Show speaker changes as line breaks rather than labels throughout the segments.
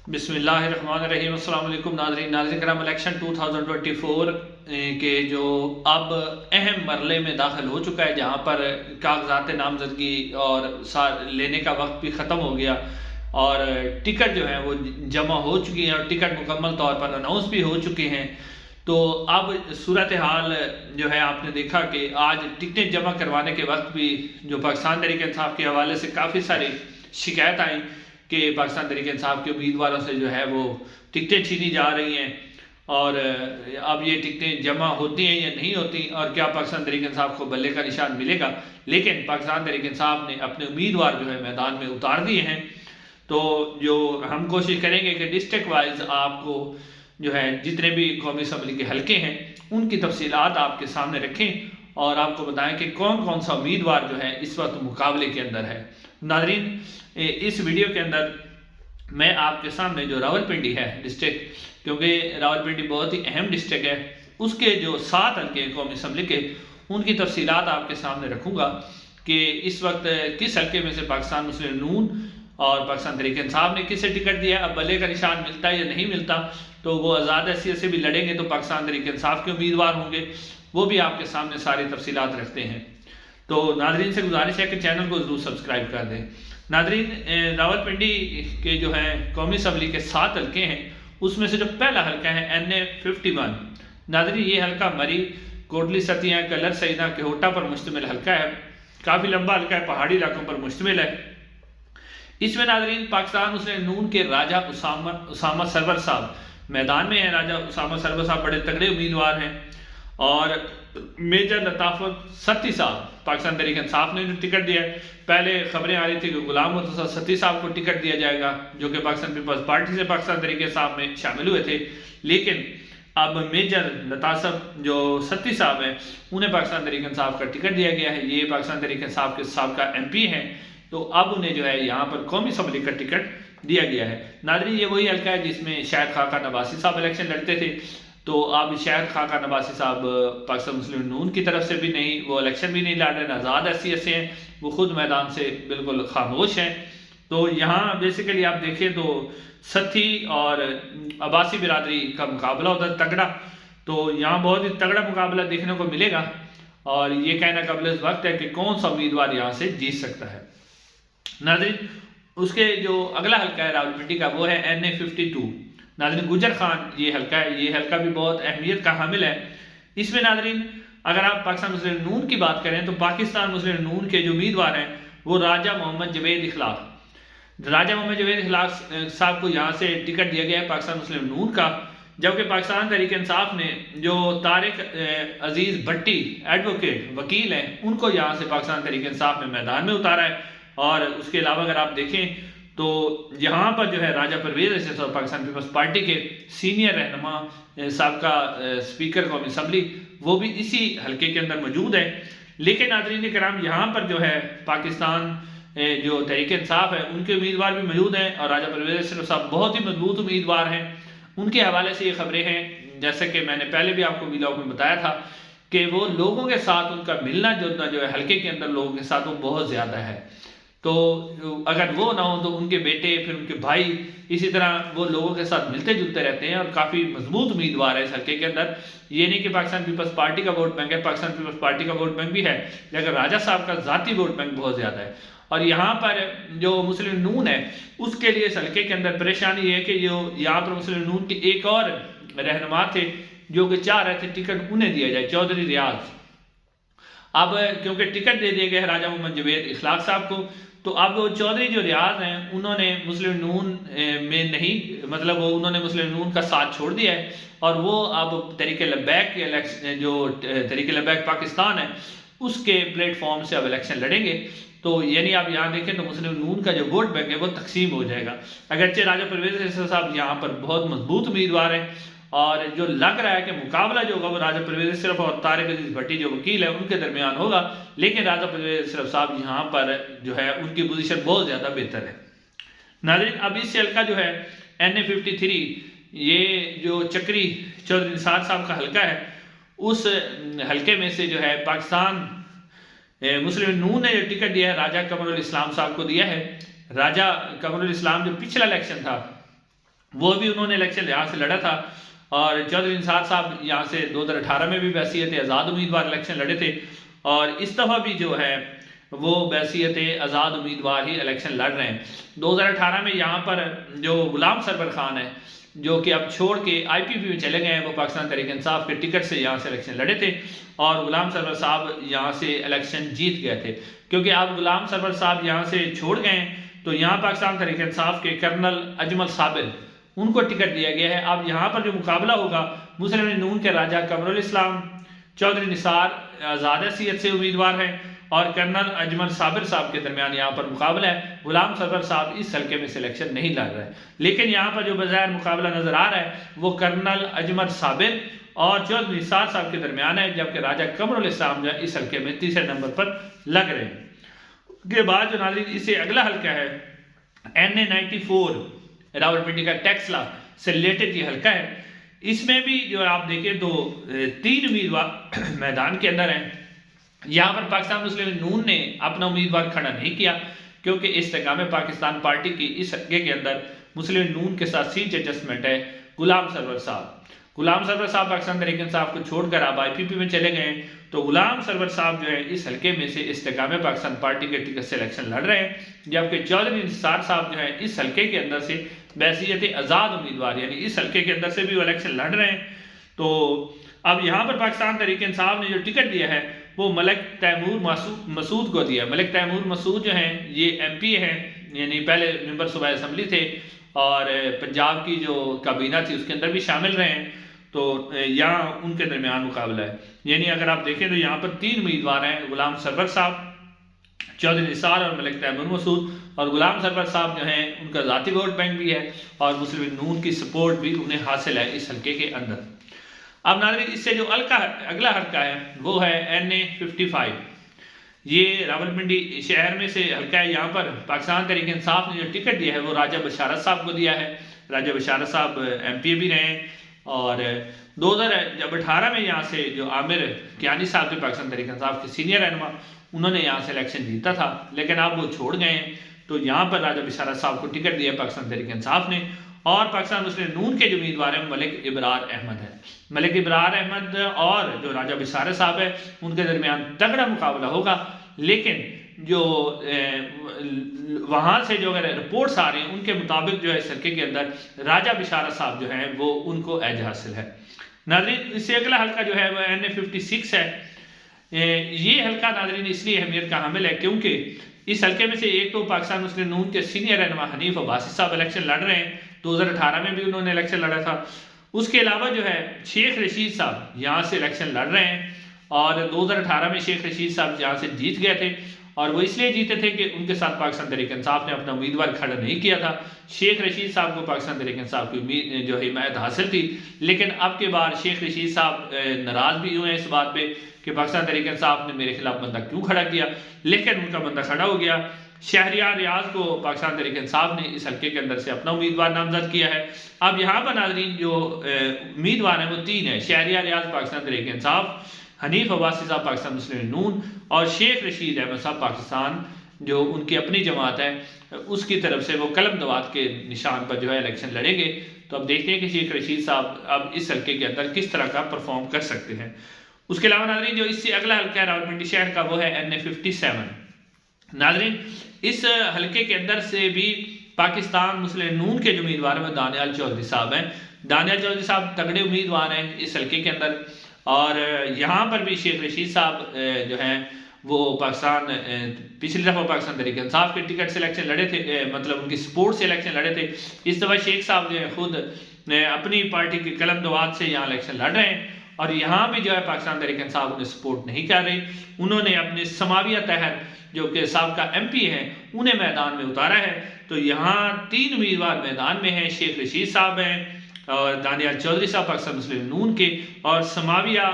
बिस्मिल्लाहिर्रहमानिर्रहीम। अस्सलाम वालेकुम नाज़रीन कराम। इलेक्शन 2024 के जो अब अहम मरले में दाखिल हो चुका है, जहाँ पर कागजात नामजदगी और लेने का वक्त भी ख़त्म हो गया और टिकट जो है वो जमा हो चुकी हैं और टिकट मुकम्मल तौर पर अनाउंस भी हो चुके हैं। तो अब सूरत हाल जो है, आपने देखा कि आज टिकटें जमा करवाने के वक्त भी जो पाकिस्तान तहरीक इंसाफ के हवाले से काफ़ी सारी शिकायत आई कि पाकिस्तान तहरीक इंसाफ के उम्मीदवारों से जो है वो टिकटें छीनी जा रही हैं और अब ये टिकटें जमा होती हैं या नहीं होती और क्या पाकिस्तान तहरीक इंसाफ को बल्ले का निशान मिलेगा। लेकिन पाकिस्तान तहरीक इंसाफ ने अपने उम्मीदवार जो है मैदान में उतार दिए हैं। तो जो हम कोशिश करेंगे कि डिस्ट्रिक्ट वाइज आपको जो है जितने भी कौमी असम्बली के हलके हैं उनकी तफसीलात आपके सामने रखें और आपको बताएं कि कौन कौन सा उम्मीदवार जो है इस वक्त मुकाबले के अंदर है। नाज़रीन, इस वीडियो के अंदर मैं आपके सामने जो रावलपिंडी है डिस्ट्रिक्ट, क्योंकि रावलपिंडी बहुत ही अहम डिस्ट्रिक्ट है, उसके जो 7 हल्के कौमी असम्बली के, उनकी तफसीलात आपके सामने रखूँगा कि इस वक्त किस हल्के में से पाकिस्तान मुस्लिम नून और पाकिस्तान तहरीक इंसाफ ने किसे टिकट दिया, अब बल्ले का निशान मिलता है या नहीं मिलता। तो वो आज़ाद हैसियत से भी लड़ेंगे तो पाकिस्तान तहरीक इंसाफ के उम्मीदवार होंगे, वो भी आपके सामने सारी तफसीलात रखते हैं। तो नाजरीन से गुजारिश है कि चैनल को ज़रूर सब्सक्राइब कर दें। नाजरीन, रावलपिंडी के जो है कौमी असम्बली के 7 हल्के हैं, उसमें से जो पहला हल्का है NA51। नाजरीन, ये हल्का मरी, कोटली, सतिया, कलर, सईदा, केहोटा पर मुश्तमिल हल्का है। काफ़ी लंबा हल्का है, पहाड़ी इलाकों पर मुश्तमिल है। इसमें नाजरीन पाकिस्तान मुस्लिम नून के राजा उसामा सरवर साहब मैदान में है। राजा उसामा सरवर साहब बड़े तगड़े उम्मीदवार हैं और मेजर लताफत सत्ती साहब पाकिस्तान तहरीक इंसाफ ने जो टिकट दिया है, पहले खबरें आ रही थी कि गुलाम मुर्तज़ा सत्ती साहब को टिकट दिया जाएगा जो कि पाकिस्तान पीपल्स पार्टी से पाकिस्तान तहरीक इंसाफ में शामिल हुए थे। लेकिन अब मेजर लतासब जो सत्ती साहब हैं उन्हें पाकिस्तान तहरीक इंसाफ का टिकट दिया गया है। ये पाकिस्तान तहरीक इंसाफ के साबका MP हैं, तो अब उन्हें जो है यहाँ पर कौमी असम्बली का टिकट दिया गया है। नाज़रीन, ये वही हल्का है जिसमें शाहिद खाका नवासी साहब इलेक्शन लड़ते थे। तो अब शाहिद खाका नवासी साहब पाकिस्तान मुस्लिम नून की तरफ से भी नहीं, वो इलेक्शन भी नहीं लड़ रहे, आज़ाद हैसियत से हैं, वो खुद मैदान से बिल्कुल खामोश हैं। तो यहाँ बेसिकली आप देखें तो सत्ती और अब्बासी बिरादरी का मुकाबला होता है तगड़ा। तो यहाँ बहुत ही तगड़ा मुकाबला देखने को मिलेगा और ये कहना काबिल वक्त है कि कौन सा उम्मीदवार यहाँ से जीत सकता है। नाज़रीन, उसके जो अगला हल्का है रावलपिंडी का, वो है NA52। नाज़रीन, गुजर खान ये हल्का है, ये हल्का भी बहुत अहमियत का हामिल है। इसमें नाज़रीन अगर आप पाकिस्तान मुस्लिम नून की बात करें तो पाकिस्तान मुस्लिम नून के जो उम्मीदवार हैं वो राजा मोहम्मद जवेद इखलाक साहब को यहाँ से टिकट दिया गया है पाकिस्तान मुस्लिम नून का। जबकि पाकिस्तान तहरीक इंसाफ ने जो तारिक अजीज भट्टी एडवोकेट वकील हैं उनको यहाँ से पाकिस्तान तहरीक इंसाफ ने मैदान में उतारा है। और उसके अलावा अगर आप देखें तो यहाँ पर जो है राजा परवेज साहब पाकिस्तान पीपल्स पार्टी के सीनियर रहनुमा साबका स्पीकर कौमी असम्बली, वो भी इसी हल्के के अंदर मौजूद है। लेकिन नाज़रीन कराम, यहाँ पर जो है पाकिस्तान जो तहरीक इंसाफ है उनके उम्मीदवार भी मौजूद हैं और राजा परवेज साहब बहुत ही मजबूत उम्मीदवार हैं। उनके हवाले से ये खबरें हैं, जैसे कि मैंने पहले भी आपको वीडियो में बताया था कि वो लोगों के साथ उनका मिलना जुलना जो है हल्के के अंदर लोगों के साथ वो बहुत ज़्यादा है। तो अगर वो ना हो तो उनके बेटे, फिर उनके भाई, इसी तरह वो लोगों के साथ मिलते जुलते रहते हैं और काफ़ी मजबूत उम्मीदवार है इस हल्के के अंदर। ये नहीं कि पाकिस्तान पीपल्स पार्टी का वोट बैंक है, पाकिस्तान पीपल्स पार्टी का वोट बैंक भी है, लेकिन राजा साहब का ज़ाती वोट बैंक बहुत ज़्यादा है। और यहाँ पर जो मुस्लिम नून है उसके लिए इस हल्के के अंदर परेशानी है कि जो यहाँ पर मुस्लिम नून के एक और रहनुमा थे जो कि चाह रहे थे टिकट उन्हें दिया जाए, चौधरी रियाज। अब क्योंकि टिकट दे दिए गए राजा मोहम्मद जवेद इखलाक साहब को, तो अब वो चौधरी जो रियाज हैं उन्होंने मुस्लिम नून में नहीं, मतलब वो उन्होंने मुस्लिम नून का साथ छोड़ दिया है और वो अब तहरीक लब्बैक के इलेक्शन, जो तहरीक लब्बैक पाकिस्तान है उसके प्लेटफॉर्म से अब इलेक्शन लड़ेंगे। तो यानी आप यहाँ देखें तो मुस्लिम नून का जो वोट बैंक है वो तकसीम हो जाएगा। अगरचे राजा परवेज साहब यहाँ पर बहुत मजबूत उम्मीदवार हैं और जो लग रहा है कि मुकाबला जो होगा वो राजा परवेज सिर्फ और तारिक अजीज भट्टी जो वकील है उनके दरमियान होगा। लेकिन राजा परवेज सिर्फ साहब यहाँ पर जो है उनकी पोजीशन बहुत ज़्यादा बेहतर है। नाज़रीन, अब इस हल्का जो है NA53, ये जो चक्री चौधरी निसार साहब का हल्का है, उस हल्के में से जो है पाकिस्तान मुस्लिम नून ने जो टिकट दिया है राजा कमरुल इस्लाम साहब को दिया है। राजा कमरुल इस्लाम जो पिछला इलेक्शन था वो भी उन्होंने इलेक्शन यहाँ से लड़ा था। और चौधरी निसार साहब यहाँ से 2018 में भी बैसियत आज़ाद उम्मीदवार इलेक्शन लड़े थे, और इस दफ़ा भी जो है वो बैसियत आज़ाद उम्मीदवार ही इलेक्शन लड़ रहे हैं। 2018 में यहाँ पर जो गुलाम सरवर खान है, जो कि अब छोड़ के IPP में चले गए हैं, वो पाकिस्तान तहरीक इंसाफ के टिकट से यहाँ से इलेक्शन लड़े थे, और गुलाम सरवर साहब यहाँ से इलेक्शन जीत गए थे। क्योंकि अब गुलाम सरवर साहब यहाँ से छोड़ गए हैं, तो यहाँ पाकिस्तान तहरीक इंसाफ के कर्नल अजमल साबिर उनको टिकट दिया गया है। अब यहाँ पर जो मुकाबला होगा, मुस्लिम लीग नून के राजा कमरुल इस्लाम चौधरी निसार आज़ाद हैसियत से उम्मीदवार हैं, और कर्नल अजमल साबिर साहब के दरमियान यहाँ पर मुकाबला है। गुलाम सरवर साहब इस हल्के में सिलेक्शन नहीं लड़ रहे, लेकिन यहाँ पर जो बज़ाहिर मुकाबला नजर आ रहा है वो कर्नल अजमल साबिर और चौधरी निसार साहब के दरमियान है, जबकि राजा कमरुल इस्लाम जो है इस हल्के में तीसरे नंबर पर लग रहे हैं। उसके बाद जो नाज़रीन इससे अगला हल्का है NA 94 रावलपिंडी का टेक्सला से रिलेटेड ये हल्का है। इसमें भी जो आप देखें तो 3 उम्मीदवार मैदान के अंदर हैं। यहाँ पर पाकिस्तान मुस्लिम लीग नून ने अपना उम्मीदवार खड़ा नहीं किया, क्योंकि इस्तेकाम पाकिस्तान पार्टी की इस हल्के के अंदर मुस्लिम लीग नून के साथ सीट एडजस्टमेंट है गुलाम सरवर साहब। गुलाम सरवर साहब पाकिस्तान तहरीक इंसाफ को छोड़कर अब IPP में चले गए हैं, तो गुलाम सरवर साहब जो है इस हल्के में से इस्तेकाम पाकिस्तान पार्टी के टिकट से इलेक्शन लड़ रहे हैं, जबकि चौधरी निसार साहब जो है इस हल्के के अंदर से बैसियत आज़ाद उम्मीदवार यानी इस हल्के के अंदर से भी वो इलेक्शन लड़ रहे हैं। तो अब यहाँ पर पाकिस्तान तहरीक इंसाफ ने जो टिकट दिया है वो मलिक तैमूर मसूद को दिया। मलिक तैमूर मसूद जो हैं ये MP हैं, यानी पहले मेंबर सूबाई असम्बली थे और पंजाब की जो काबीना थी उसके अंदर भी शामिल रहे हैं। तो यहाँ उनके दरमियान मुकाबला है। यानी अगर आप देखें तो यहाँ पर 3 उम्मीदवार हैं, गुलाम सरवर साहब, चौधरी निसार और मलिक तैमूर मसूद। और गुलाम सरवर साहब जो हैं उनका ज़ाती वोट बैंक भी है और मुस्लिम लीग नून की सपोर्ट भी उन्हें हासिल है इस हल्के के अंदर। अब नाज़रीन इससे जो अगला हल्का है वो है NA 55। ये रावलपिंडी शहर में से हल्का है। यहाँ पर पाकिस्तान तहरीक इंसाफ ने जो टिकट दिया है वो राजा बशारत साहब को दिया है। राजा बशारत साहब MP भी रहे हैं, और 2018 में यहाँ से जो आमिर कियानी साहब थे पाकिस्तान तहरीक इंसाफ के सीनियर रहनुमा, उन्होंने यहाँ से इलेक्शन जीता था, लेकिन अब वो छोड़ गए हैं। तो यहाँ पर राजा बशारत साहब को टिकट दिया पाकिस्तान तहरीक इंसाफ ने, और पाकिस्तान मुस्लिम लीग नून के जो उम्मीदवार हैं मलिक इब्रार अहमद है। मलिक इब्रार अहमद और जो राजा बशारत साहब है उनके दरमियान तगड़ा मुकाबला होगा, लेकिन जो वहाँ से जो अगर रिपोर्ट्स आ रही हैं उनके मुताबिक जो है इस हल्के के अंदर राजा बशारत साहब जो हैं वो उनको एज हासिल है। नाज़रीन इससे अगला हल्का जो है वो NA 56 है। ये हल्का नाज़रीन इसलिए अहमियत का हामिल है क्योंकि इस हल्के में से एक तो पाकिस्तान मुस्लिम लीग नून के सीनियर रहनुमा हनीफ अब्बासी साहब इलेक्शन लड़ रहे हैं, 2018 में भी उन्होंने इलेक्शन लड़ा था। उसके अलावा जो है शेख रशीद साहब यहाँ से इलेक्शन लड़ रहे हैं, और 2018 में शेख रशीद साहब यहाँ से जीत गए थे, और वो इसलिए जीते थे कि उनके साथ पाकिस्तान तहरीक इंसाफ ने अपना उम्मीदवार खड़ा नहीं किया था। शेख रशीद साहब को पाकिस्तान तहरीक इंसाफ की उम्मीद जो हिमायत हासिल थी, लेकिन अब के बाद शेख रशीद साहब नाराज भी हुए हैं इस बात पे कि पाकिस्तान तहरीक इंसाफ ने मेरे खिलाफ बंदा क्यों खड़ा किया, लेकिन उनका बंदा खड़ा हो गया। शहरियार रियाज को पाकिस्तान तहरीक इंसाफ ने इस हल्के के अंदर से अपना उम्मीदवार नामजद किया है। अब यहाँ पर नाज़रीन जो उम्मीदवार हैं वो 3 हैं, शहरियार रियाज पाकिस्तान तहरीक इंसाफ, हनीफ अब्बासी साहब पाकिस्तान मुस्लिम लीग नून, और शेख रशीद अहमद साहब पाकिस्तान जो उनकी अपनी जमात है उसकी तरफ से वो कलम दवात के निशान पर जो है इलेक्शन लड़ेंगे। तो अब देखते हैं कि शेख रशीद साहब अब इस हल्के के अंदर किस तरह का परफॉर्म कर सकते हैं। उसके अलावा नाज़रीन जो इससे अगला हल्का है रावलपिंडी शहर का वो है NA 57। नाज़रीन इस हल्के के अंदर से भी पाकिस्तान मुस्लिम लीग नून के जो उम्मीदवार हैं वो दानियाल चौधरी साहब हैं। दानियाल चौधरी साहब तगड़े उम्मीदवार हैं इस हल्के के अंदर, और यहाँ पर भी शेख रशीद साहब जो हैं वो पाकिस्तान पिछली दफ़ा पाकिस्तान तहरीक इंसाफ के टिकट से इलेक्शन लड़े थे, मतलब उनकी सपोर्ट से इलेक्शन लड़े थे। इस दफ़ा शेख साहब जो है खुद अपनी पार्टी की कलम दवात से यहाँ इलेक्शन लड़ रहे हैं, और यहाँ भी जो है पाकिस्तान तहरीक इंसाफ उन्हें सपोर्ट नहीं कर रही। उन्होंने अपने समाविया तहत जो कि साबका MP हैं उन्हें मैदान में उतारा है। तो यहाँ 3 उम्मीदवार मैदान में हैं, शेख रशीद साहब हैं और दानियाल चौधरी साहब पाकिस्तान मुस्लिम लीग नून के, और समाविया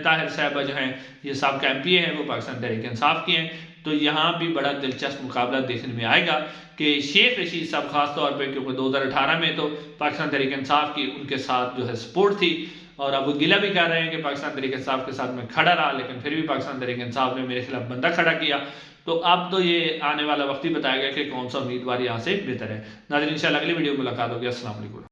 ताहिर साहबा जो हैं ये साबका MP हैं वो पाकिस्तान तहरीक इंसाफ के हैं। तो यहाँ भी बड़ा दिलचस्प मुकाबला देखने में आएगा कि शेख रशीद साहब खास तौर पे, क्योंकि 2018 में तो पाकिस्तान तहरीक इंसाफ की उनके साथ जो है सपोर्ट थी, और अब वो गिला भी कर रहे हैं कि पाकिस्तान तहरीक इंसाफ के साथ में खड़ा रहा, लेकिन फिर भी पाकिस्तान तहरीक इंसाफ ने मेरे खिलाफ बंदा खड़ा किया। तो अब तो ये आने वाला वक्त ही बताएगा कि कौन सा उम्मीदवार यहाँ से बेहतर है। नाज़रीन इंशाल्लाह अगली वीडियो में मुलाकात होगी। अस्सलाम वालेकुम।